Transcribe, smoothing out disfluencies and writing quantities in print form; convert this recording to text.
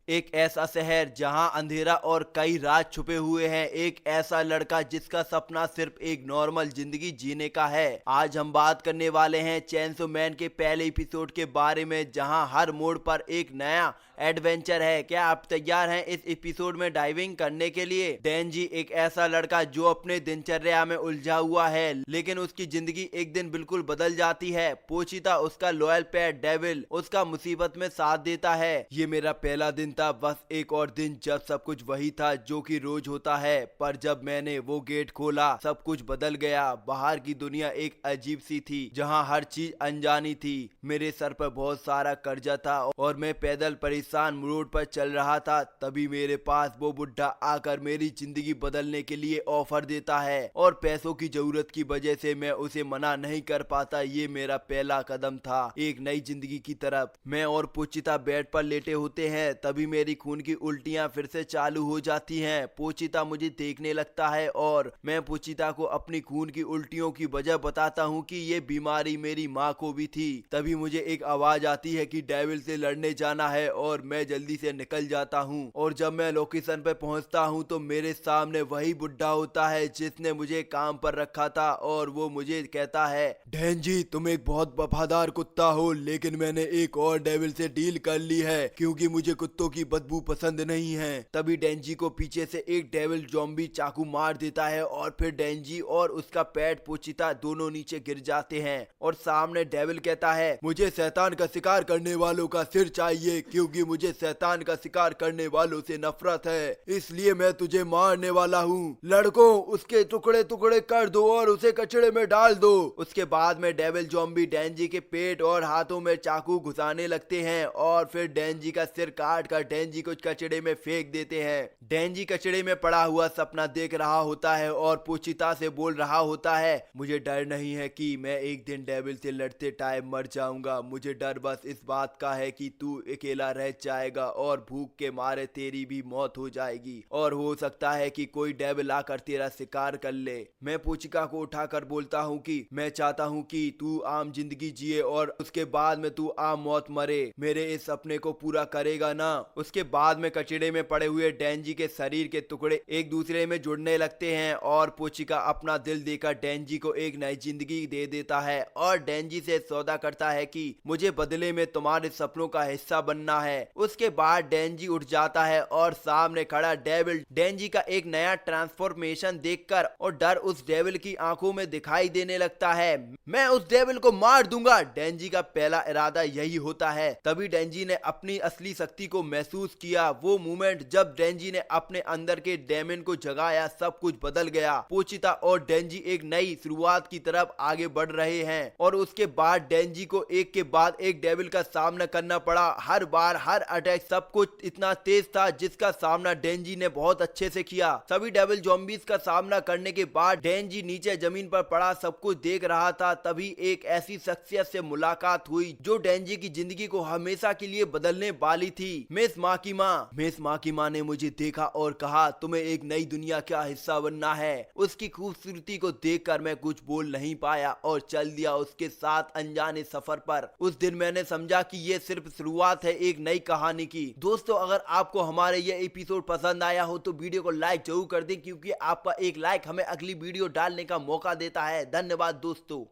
एक ऐसा शहर जहां अंधेरा और कई राज छुपे हुए हैं। एक ऐसा लड़का जिसका सपना सिर्फ एक नॉर्मल जिंदगी जीने का है। आज हम बात करने वाले हैं चेनसो मैन के पहले एपिसोड के बारे में, जहां हर मोड़ पर एक नया एडवेंचर है। क्या आप तैयार हैं इस एपिसोड में डाइविंग करने के लिए? डेंजी एक ऐसा लड़का जो अपने दिनचर्या में उलझा हुआ है, लेकिन उसकी जिंदगी एक दिन बिल्कुल बदल जाती है। पोचिता उसका लॉयल पेट डेविल उसका मुसीबत में साथ देता है। ये मेरा पहला दिन था, बस एक और दिन जब सब कुछ वही था जो कि रोज होता है। पर जब मैंने वो गेट खोला सब कुछ बदल गया। बाहर की दुनिया एक अजीब सी थी, जहाँ हर चीज अनजानी थी। मेरे सर पर बहुत सारा कर्जा था और मैं पैदल परेशान रोड पर चल रहा था। तभी मेरे पास वो बुढ़ा आकर मेरी जिंदगी बदलने के लिए ऑफर देता है, और पैसों की जरूरत की वजह से मैं उसे मना नहीं कर पाता। ये मेरा पहला कदम था एक नई जिंदगी की तरफ। मैं और पोचिता बेड पर लेटे होते हैं, तभी मेरी खून की उल्टियां फिर से चालू हो जाती हैं। पोचिता मुझे देखने लगता है और मैं पोचिता को अपनी खून की उल्टियों की वजह बताता हूँ कि ये बीमारी मेरी माँ को भी थी। तभी मुझे एक आवाज आती है कि डेविल से लड़ने जाना है, और मैं जल्दी से निकल जाता हूँ। और जब मैं लोकेशन पे पहुँचता हूँ तो मेरे सामने वही बुढ़ा होता है जिसने मुझे काम पर रखा था, और वो मुझे कहता है, डेंजी तुम एक बहुत वफादार कुत्ता हो, लेकिन मैंने एक और डेविल से डील कर ली है क्योंकि मुझे कुत्तों की बदबू पसंद नहीं है। तभी डेंजी को पीछे से एक डेविल ज़ॉम्बी चाकू मार देता है, और फिर डेंजी और उसका पेट पोचिता दोनों नीचे गिर जाते हैं। और सामने डेविल कहता है, मुझे शैतान का शिकार करने वालों का सिर चाहिए, क्योंकि मुझे शैतान का शिकार करने वालों से नफरत है, इसलिए मैं तुझे मारने वाला हूँ। लड़कों उसके टुकड़े टुकड़े कर दो और उसे कचड़े में डाल दो। उसके बाद में डेविल ज़ॉम्बी डेंजी के पेट और हाथों में चाकू घुसाने लगते हैं, और फिर डेंजी का सिर काट कर डेंजी को कचड़े में फेंक देते हैं। डेंजी कचड़े में पड़ा हुआ सपना देख रहा होता है और पोचिता से बोल रहा होता है, मुझे डर नहीं है कि मैं एक दिन डेविल से लड़ते टाइम मर जाऊंगा। मुझे डर बस इस बात का है कि तू अकेला रह जाएगा और भूख के मारे तेरी भी मौत हो जाएगी, और हो सकता है कि कोई डेविल आकर तेरा शिकार कर ले। मैं पोचिका को उठाकर बोलता हूँ कि मैं चाहता हूँ कि तू आम जिंदगी जिए और उसके बाद में तू आम मौत मरे। मेरे इस सपने को पूरा करेगा ना? उसके बाद में कचड़े में पड़े हुए डेंजी के शरीर के टुकड़े एक दूसरे में जुड़ने लगते हैं, और पोचिका अपना दिल देकर डेंजी को एक नई जिंदगी दे देता है, और डेंजी से सौदा करता है कि मुझे बदले में तुम्हारे सपनों का हिस्सा बनना है। उसके बाद डेंजी उठ जाता है और सामने खड़ा डेविल डेंजी का एक नया ट्रांसफॉर्मेशन देखकर और डर उस डेविल की आंखों में दिखाई देने लगता है। मैं उस डेविल को मार दूंगा। डेंजी का पहला इरादा यही होता है। तभी डेंजी ने अपनी असली शक्ति को महसूस किया। वो मोमेंट जब डेंजी ने अपने अंदर के डेमन को जगाया, सब कुछ बदल गया। पोचिता और डेंजी एक नई शुरुआत की तरफ आगे बढ़ रहे हैं, और उसके बाद डेंजी को एक के बाद एक डेविल का सामना करना पड़ा। हर बार हर अटैक सब कुछ इतना तेज था जिसका सामना डेंजी ने बहुत अच्छे से किया। सभी डेविल ज़ॉम्बीज का सामना करने के बाद डेंजी नीचे जमीन पर पड़ा सब कुछ देख रहा था। तभी एक ऐसी शख्सियत से मुलाकात हुई जो डेंजी की जिंदगी को हमेशा के लिए बदलने वाली थी। मिस माकिमा। मिस माकिमा ने मुझे देखा और कहा, तुम्हें एक नई दुनिया का हिस्सा बनना है। उसकी खूबसूरती को देखकर मैं कुछ बोल नहीं पाया और चल दिया उसके साथ अनजाने सफर पर। उस दिन मैंने समझा कि ये सिर्फ शुरुआत है एक नई कहानी की। दोस्तों, अगर आपको हमारे ये एपिसोड पसंद आया हो तो वीडियो को लाइक जरूर कर दें, क्योंकि आपका एक लाइक हमें अगली वीडियो डालने का मौका देता है। धन्यवाद दोस्तों।